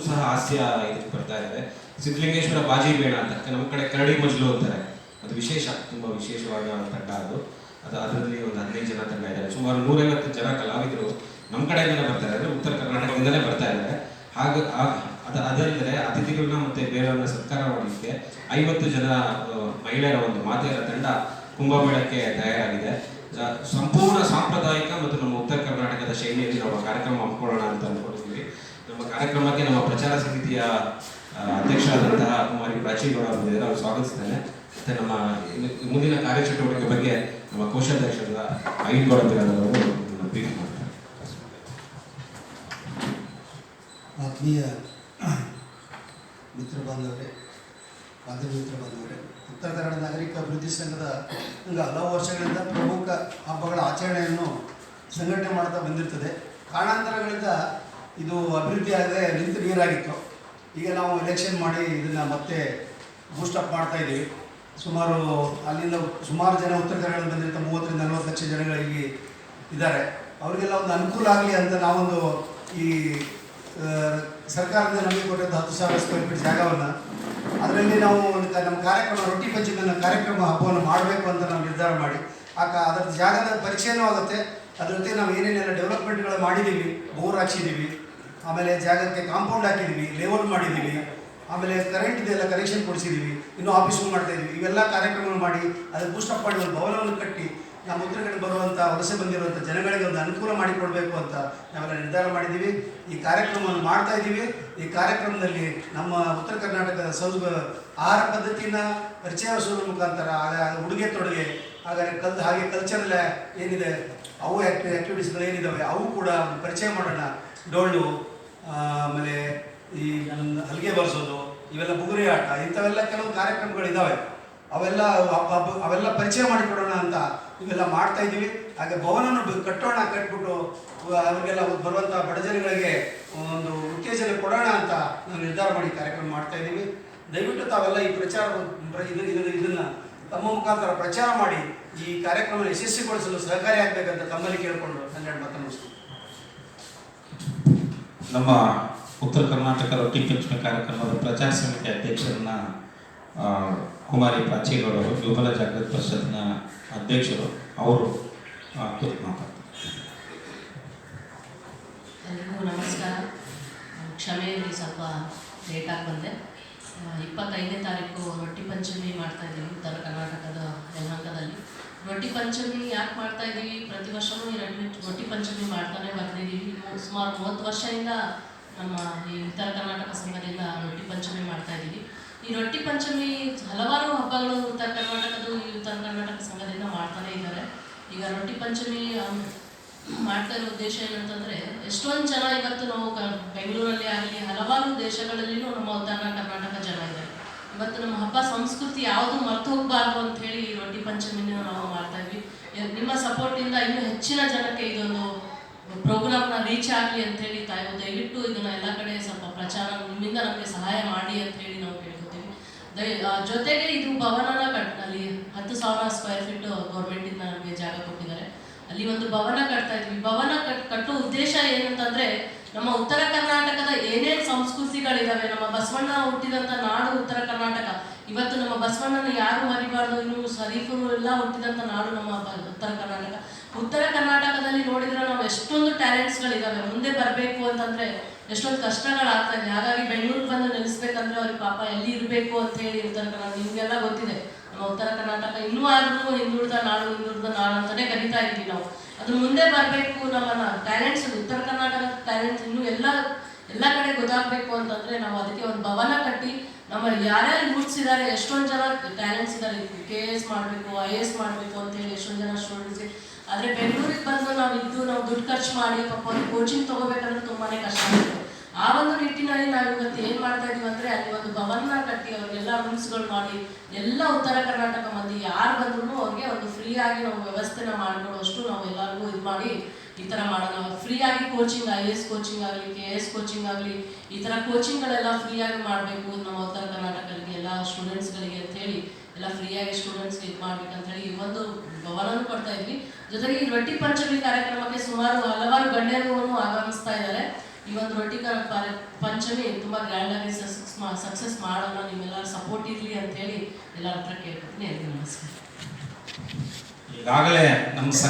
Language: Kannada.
ಸಹ ಹಾಸ್ಯ ಇದಕ್ಕೆ ಬರ್ತಾ ಇದೆ. ಸಿದ್ಧಲಿಂಗೇಶ್ವರ ಬಾಜಿ ಬೇಡ ಅಂತ ನಮ್ಮ ಕಡೆ ಕರಡಿ ಮಜ್ಲು ಅಂತಾರೆ. ಅದು ವಿಶೇಷ, ತುಂಬ ವಿಶೇಷವಾದ ತಂಡ ಅದು. ಅದರಲ್ಲಿ ಒಂದು 15 ಜನ ತಂಡ ಇದ್ದಾರೆ. ಸುಮಾರು 150 ಜನ ಕಲಾವಿದರು ನಮ್ಮ ಕಡೆಯಿಂದಲೇ ಬರ್ತಾರೆ, ಅಂದರೆ ಉತ್ತರ ಕರ್ನಾಟಕದಿಂದಲೇ ಬರ್ತಾ ಇದ್ದಾರೆ. ಅದಲ್ಲದೆ ಅತಿಥಿಗಳನ್ನ ಮತ್ತು ಬೇರೆಯವ್ರನ್ನ ಸತ್ಕಾರ ಮಾಡಲಿಕ್ಕೆ 50 ಜನ ಮಹಿಳೆಯರ ಒಂದು ಮಾತೆಯರ ತಂಡ ಕುಂಭಮೇಳಕ್ಕೆ ತಯಾರಾಗಿದೆ. ಸಂಪೂರ್ಣ ಸಾಂಪ್ರದಾಯಿಕ ಮತ್ತು ನಮ್ಮ ಉತ್ತರ ಕರ್ನಾಟಕದ ಶೈಲಿಯಲ್ಲಿ ನಾವು ಕಾರ್ಯಕ್ರಮ ಹಮ್ಮಿಕೊಳ್ಳೋಣ ಅಂತ ಅಂದ್ಕೊಂಡಿದ್ದೀವಿ. ನಮ್ಮ ಕಾರ್ಯಕ್ರಮಕ್ಕೆ ನಮ್ಮ ಪ್ರಚಾರ ಸಮಿತಿಯ ಅಧ್ಯಕ್ಷರಾದಂತಹ ಕುಮಾರಿ ಪ್ರಾಚೀಗೌಡ ಅವರಿದ್ದಾರೆ, ಅವರು ಸ್ವಾಗತಿಸ್ತೇನೆ. ಮತ್ತು ನಮ್ಮ ಮುಂದಿನ ಕಾರ್ಯಚಟುವಟಿಕೆ ಬಗ್ಗೆ ನಮ್ಮ ಕೋಶಾಧ್ಯಕ್ಷರಾದ ಐಗೌಡ ಬಿರಾದವರು ಬ್ರೀಫ್ ಮಾಡ್ತಾರೆ. ಆತ್ಮೀಯ ಮಿತ್ರ ಬಾಂಧವರೇ, ಮಾಧ್ಯಮ ಮಿತ್ರ ಬಾಂಧವರೇ, ಉತ್ತರ ಕನ್ನಡ ನಾಗರಿಕ ಅಭಿವೃದ್ಧಿ ಸಂಘದ ಹಲವು ವರ್ಷಗಳಿಂದ ಪ್ರಮುಖ ಹಬ್ಬಗಳ ಆಚರಣೆಯನ್ನು ಸಂಘಟನೆ ಮಾಡ್ತಾ ಬಂದಿರ್ತದೆ. ಕಾರಣಾಂತರಗಳಿಂದ ಇದು ಅಭಿವೃದ್ಧಿ ಆಗದೆ ನಿಂತು ನೀರಾಗಿತ್ತು. ಈಗ ನಾವು ಎಲೆಕ್ಷನ್ ಮಾಡಿ ಇದನ್ನು ಮತ್ತೆ ಬೂಸ್ಟಪ್ ಮಾಡ್ತಾ ಇದ್ದೀವಿ. ಅಲ್ಲಿಂದ ಸುಮಾರು ಜನ ಉತ್ತರ ಕನ್ನಡ ಬಂದಿರ್ತಾರೆ. 30-40 ಲಕ್ಷ ಜನಗಳಿಗೆ ಇದ್ದಾರೆ. ಅವರಿಗೆಲ್ಲ ಒಂದು ಅನುಕೂಲ ಆಗಲಿ ಅಂತ ನಾವೊಂದು ಈ ಸರ್ಕಾರದಿಂದ ನಮಗೆ ಕೊಟ್ಟಿದ್ದ 10,000 ಸ್ಕ್ವೇರ್ ಫೀಟ್ ಜಾಗವನ್ನು, ಅದರಲ್ಲಿ ನಾವು ನಮ್ಮ ಕಾರ್ಯಕ್ರಮ ರೊಟ್ಟಿ ಪಂಚಮಿನ ಕಾರ್ಯಕ್ರಮ ಹಬ್ಬವನ್ನು ಮಾಡಬೇಕು ಅಂತ ನಾವು ನಿರ್ಧಾರ ಮಾಡಿ ಅದರ ಜಾಗದ ಪರಿಚಯನೂ ಆಗುತ್ತೆ. ಅದ್ರ ಜೊತೆ ನಾವು ಏನೇನೆಲ್ಲ ಡೆವಲಪ್ಮೆಂಟ್ಗಳು ಮಾಡಿದ್ದೀವಿ, ಬೋರ್ ಹಾಕ್ಸಿದ್ದೀವಿ, ಆಮೇಲೆ ಜಾಗಕ್ಕೆ ಕಾಂಪೌಂಡ್ ಹಾಕಿದ್ದೀವಿ, ಲೇವಲ್ ಮಾಡಿದ್ದೀವಿ, ಆಮೇಲೆ ಕರೆಂಟಿದೆಲ್ಲ ಕನೆಕ್ಷನ್ ಕೊಡಿಸಿದ್ದೀವಿ, ಇನ್ನೂ ಆಫೀಸು ಮಾಡ್ತಾಯಿದ್ದೀವಿ. ಇವೆಲ್ಲ ಕಾರ್ಯಕ್ರಮಗಳು ಮಾಡಿ ಅದಕ್ಕೆ ಬೂಸ್ಟಪ್ ಮಾಡಿ ಒಂದು ಭವನವನ್ನು ಕಟ್ಟಿ ನಮ್ಮ ಉತ್ತರ ಕಡೆ ಬರುವಂಥ ವಲಸೆ ಬಂದಿರುವಂಥ ಜನಗಳಿಗೆ ಒಂದು ಅನುಕೂಲ ಮಾಡಿಕೊಡ್ಬೇಕು ಅಂತ ನಾವೆಲ್ಲ ನಿರ್ಧಾರ ಮಾಡಿದ್ದೀವಿ. ಈ ಕಾರ್ಯಕ್ರಮವನ್ನು ಮಾಡ್ತಾ ಇದ್ದೀವಿ. ಈ ಕಾರ್ಯಕ್ರಮದಲ್ಲಿ ನಮ್ಮ ಉತ್ತರ ಕರ್ನಾಟಕದ ಆಹಾರ ಪದ್ಧತಿನ ಪರಿಚಯಿಸೋದ್ರ ಮುಖಾಂತರ ಉಡುಗೆ ತೊಡುಗೆ ಹಾಗೆ ಕಲ್ಚರಲ್ ಏನಿದೆ ಅವು ಆ್ಯಕ್ಟಿವಿಟೀಸ್ಗಳು ಏನಿದ್ದಾವೆ ಅವು ಕೂಡ ಪರಿಚಯ ಮಾಡೋಣ. ಡೊಳ್ಳು, ಆಮೇಲೆ ಈ ಹಲ್ಗೆ ಬರ್ಸೋದು, ಇವೆಲ್ಲ ಬುಗುರಿ ಆಟ, ಇಂಥವೆಲ್ಲ ಕೆಲವು ಕಾರ್ಯಕ್ರಮಗಳಿದ್ದಾವೆ. ಅವೆಲ್ಲ ಪರಿಚಯ ಮಾಡಿಕೊಡೋಣ ಅಂತ ಇವೆಲ್ಲ ಮಾಡ್ತಾ ಇದ್ದೀವಿ. ಹಾಗೆ ಭವನವನ್ನು ಕಟ್ಬಿಟ್ಟು ಅವರಿಗೆಲ್ಲ ಬರುವಂಥ ಬಡಜನಗಳಿಗೆ ಒಂದು ಉತ್ತೇಜನ ಕೊಡೋಣ ಅಂತ ನಾವು ನಿರ್ಧಾರ ಮಾಡಿ ಕಾರ್ಯಕ್ರಮ ಮಾಡ್ತಾ ಇದ್ದೀವಿ. ದಯವಿಟ್ಟು ತಾವೆಲ್ಲ ಈ ಇದನ್ನು ತಮ್ಮ ಮುಖಾಂತರ ಪ್ರಚಾರ ಮಾಡಿ ಈ ಕಾರ್ಯಕ್ರಮ ಯಶಸ್ವಿಗೊಳಿಸಲು ಸಹಕಾರಿಯಾಗಬೇಕಂತ ತಮ್ಮಲ್ಲಿ ಕೇಳಿಕೊಂಡು ನನ್ನ ಮಾತನ್ನು ಮುಗಿಸ್ತೀನಿ. ನಮ್ಮ ಉತ್ತರ ಕರ್ನಾಟಕ ರೊಟ್ಟಿ ಪಂಚಮಿ ಕಾರ್ಯಕ್ರಮದ ಪ್ರಚಾರ ಸಮಿತಿ ಅಧ್ಯಕ್ಷರನ್ನ ಕುಮಾರಿ ಪ್ರಾಚೀಗೌಡರು, ಯುವಕರ ಜಾಗೃತಿ ಪರಿಷತ್ನ ಅಧ್ಯಕ್ಷರು, ಅವರು ಮಾತಾಡ್ತಾರೆ. ಎಲ್ಲರಿಗೂ ನಮಸ್ಕಾರ. ಕ್ಷಮೆಯಲ್ಲಿ ಸ್ವಲ್ಪ ಲೇಟಾಗಿ ಬಂದೆ. 25ನೇ ತಾರೀಕು ರೊಟ್ಟಿ ಪಂಚಮಿ ಮಾಡ್ತಾ ಇದ್ದೀವಿ ಉತ್ತರ ಕರ್ನಾಟಕದ ಯಲಹಂಕದಲ್ಲಿ. ರೊಟ್ಟಿ ಪಂಚಮಿ ಯಾಕೆ ಮಾಡ್ತಾ ಇದ್ದೀವಿ? ಪ್ರತಿ ವರ್ಷವೂ ಈ ರೊಟ್ಟಿ ಪಂಚಮಿ ಮಾಡ್ತಾನೆ ಬರ್ತಿದ್ದೀವಿ. ಸುಮಾರು 30 ವರ್ಷದಿಂದ ನಮ್ಮ ಈ ಉತ್ತರ ಕರ್ನಾಟಕ ಸಂಘದಿಂದ ರೊಟ್ಟಿ ಪಂಚಮಿ ಮಾಡ್ತಾ ಇದ್ದೀವಿ. ಈ ರೊಟ್ಟಿ ಪಂಚಮಿ ಹಲವಾರು ಹಬ್ಬಗಳು ಉತ್ತರ ಕರ್ನಾಟಕ ಸಂಘದಿಂದ ಮಾಡ್ತಾನೆ ಇದ್ದಾರೆ. ಈಗ ರೊಟ್ಟಿ ಪಂಚಮಿ ಮಾಡ್ತಾ ಇರೋ ಉದ್ದೇಶ ಏನಂತಂದರೆ, ಎಷ್ಟೊಂದು ಜನ ಇವತ್ತು ನಾವು ಬೆಂಗಳೂರಲ್ಲಿ ಆಗಲಿ ಹಲವಾರು ದೇಶಗಳಲ್ಲಿಯೂ ನಮ್ಮ ಉತ್ತರ ಕರ್ನಾಟಕ ಜನ ಇದ್ದಾರೆ. ಇವತ್ತು ನಮ್ಮ ಹಬ್ಬ ಸಂಸ್ಕೃತಿ ಯಾವುದು ಮರ್ತು ಹೋಗಬಾರ್ದು ಅಂತ ಹೇಳಿ ಈ ರೊಟ್ಟಿ ಪಂಚಮಿನ ನಾವು ಮಾಡ್ತಾ ಇದ್ವಿ. ನಿಮ್ಮ ಸಪೋರ್ಟಿಂದ ಇನ್ನೂ ಹೆಚ್ಚಿನ ಜನಕ್ಕೆ ಇದೊಂದು ಪ್ರೋಗ್ರಾಮ್ನ ರೀಚ್ ಆಗಲಿ ಅಂತೇಳಿ ದಯವಿಟ್ಟು ಇದನ್ನು ಎಲ್ಲ ಕಡೆ ಸ್ವಲ್ಪ ಪ್ರಚಾರ ನಿಮ್ಮಿಂದ ನಮಗೆ ಸಹಾಯ ಮಾಡಿ ಅಂತ ಹೇಳಿ ನಾವು ಕೇಳ್ಕೊತೀವಿ. ಜೊತೆಗೆ ಇದು ಭವನನ ಅಲ್ಲಿ 10,000 ಸ್ಕ್ವೇರ್ ಫೀಟ್ ಗೌರ್ಮೆಂಟಿಂದ ನಮಗೆ ಜಾಗ ಕೊಟ್ಟಿದ್ದಾರೆ. ಅಲ್ಲಿ ಒಂದು ಭವನ ಕಟ್ತಾ ಇದ್ವಿ. ಭವನ ಕಟ್ಟೋ ಉದ್ದೇಶ ಏನಂತಂದ್ರೆ, ನಮ್ಮ ಉತ್ತರ ಕರ್ನಾಟಕದ ಏನೇನು ಸಂಸ್ಕೃತಿಗಳಿದಾವೆ, ನಮ್ಮ ಬಸವಣ್ಣ ಹುಟ್ಟಿದಂಥ ನಾಡು ಉತ್ತರ ಕರ್ನಾಟಕ. ಇವತ್ತು ನಮ್ಮ ಬಸವಣ್ಣನ ಯಾರು ಮರಿಬಾರ್ದು, ಇನ್ನು ಶರೀಫರು ಎಲ್ಲ ಹುಟ್ಟಿದಂಥ ನಾಡು ನಮ್ಮ ಉತ್ತರ ಕರ್ನಾಟಕ. ಉತ್ತರ ಕರ್ನಾಟಕದಲ್ಲಿ ನೋಡಿದ್ರೆ ನಾವು ಎಷ್ಟೊಂದು ಟ್ಯಾಲೆಂಟ್ಸ್ಗಳಿದಾವೆ. ಮುಂದೆ ಬರಬೇಕು ಅಂತಂದ್ರೆ ಎಷ್ಟೊಂದು ಕಷ್ಟಗಳಾಗ್ತಾ ಇದೆ. ಹಾಗಾಗಿ ಬೆಂಗಳೂರಿಗೆ ಬಂದು ನೆಲೆಸ್ಬೇಕಂದ್ರೆ ಅವ್ರಿಗೆ ಪಾಪ ಎಲ್ಲಿ ಇರಬೇಕು ಅಂತ ಹೇಳಿ ಉತ್ತರ ಕರ್ನಾಟಕ ನಿಮಗೆಲ್ಲ ಗೊತ್ತಿದೆ. ನಮ್ಮ ಉತ್ತರ ಕರ್ನಾಟಕ ಇನ್ನೂ ಆದ್ರೂ ಹಿಂದುಳಿದ ನಾಡು ಅಂತಾನೆ ಕರಿತಾ ಇದ್ದೀವಿ ನಾವು. ಅದು ಮುಂದೆ ಬರಬೇಕು. ನಮ್ಮ ಟ್ಯಾಲೆಂಟ್ಸ್, ಉತ್ತರ ಕರ್ನಾಟಕದ ಟ್ಯಾಲೆಂಟ್ಸ್ ಇನ್ನೂ ಎಲ್ಲ ಕಡೆ ಗೊತ್ತಾಗಬೇಕು ಅಂತಂದ್ರೆ ನಾವು ಅದಕ್ಕೆ ಒಂದು ಭವನ ಕಟ್ಟಿ ನಮ್ಮ ಯಾರ್ಯಾರು ಯೂತ್ಸ್ ಇದ್ದಾರೆ, ಎಷ್ಟೊಂದು ಜನ ಟ್ಯಾಲೆಂಟ್ಸ್ ಇದ್ದಾರೆ, KS ಮಾಡಬೇಕು, IAS ಮಾಡಬೇಕು ಅಂತೇಳಿ ಎಷ್ಟೊಂದು ಜನ ಸ್ಟೂಡೆಂಟ್ಸ್ಗೆ. ಆದರೆ ಬೆಂಗಳೂರಿಗೆ ಬಂದು ನಾವು ದುಡ್ಡು ಖರ್ಚು ಮಾಡಿ ಪಾಪ ಒಂದು ಕೋಚಿಂಗ್ ತೊಗೋಬೇಕಂದ್ರೆ ತುಂಬಾ ಕಷ್ಟ ಆಗುತ್ತೆ. ಆ ಒಂದು ನಿಟ್ಟಿನಲ್ಲಿ ನಾವು ಇವತ್ತು ಏನು ಮಾಡ್ತಾ ಇದೀವಿ ಅಂದರೆ, ಅಲ್ಲಿ ಒಂದು ಭವನ ಕಟ್ಟಿ ಅವ್ರಿಗೆಲ್ಲ ರೂಲ್ಸ್ಗಳು ಮಾಡಿ ಎಲ್ಲ ಉತ್ತರ ಕರ್ನಾಟಕ ಮಂದಿ ಯಾರು ಬಂದ್ರೂ ಅವ್ರಿಗೆ ಒಂದು ಫ್ರೀಯಾಗಿ ನಾವು ವ್ಯವಸ್ಥೆನ ಮಾಡಿಕೊಡುವಷ್ಟು ನಾವು ಎಲ್ಲರಿಗೂ ಇದು ಮಾಡಿ ಈ ಥರ ಮಾಡೋಣ. ಫ್ರೀಯಾಗಿ ಕೋಚಿಂಗ್, IAS ಕೋಚಿಂಗ್ ಆಗಲಿ, KS ಕೋಚಿಂಗ್ ಆಗಲಿ, ಈ ಥರ ಕೋಚಿಂಗ್ಗಳೆಲ್ಲ ಫ್ರೀಯಾಗಿ ಮಾಡಬೇಕು ನಮ್ಮ ಉತ್ತರ ಕರ್ನಾಟಕಕ್ಕೆ ಎಲ್ಲ ಸ್ಟೂಡೆಂಟ್ಸ್ಗಳಿಗೆ ಅಂತೇಳಿ ಎಲ್ಲ ಫ್ರೀಯಾಗಿ ಸ್ಟೂಡೆಂಟ್ಸ್ಗೆ ಇದು ಮಾಡ್ಬೇಕಂತೇಳಿ ಈ ಒಂದು ಭವನನೂ ಕೊಡ್ತಾ ಇದ್ವಿ. ಜೊತೆಗೆ ಈ ರೊಟ್ಟಿ ಪಂಚಮಿ ಕಾರ್ಯಕ್ರಮಕ್ಕೆ ಸುಮಾರು ಹಲವಾರು ಗಣ್ಯರು ಆಗಮಿಸ್ತಾ ಇದ್ದಾರೆ. ಈ ಒಂದು ರೊಟ್ಟಿ ಪಂಚಮಿ ತುಂಬ ಗ್ರ್ಯಾಂಡಾಗಿ ಸಕ್ಸಸ್ ಮಾಡೋಣ, ನಿಮ್ಮೆಲ್ಲರ ಸಪೋರ್ಟ್ ಇರಲಿ ಅಂತೇಳಿ ಎಲ್ಲರ ಹತ್ರ ಕೇಳ್ಕೊತೀನಿ. ನಮಸ್ಕಾರ. ಈಗಾಗಲೇ ನಮ್ಮ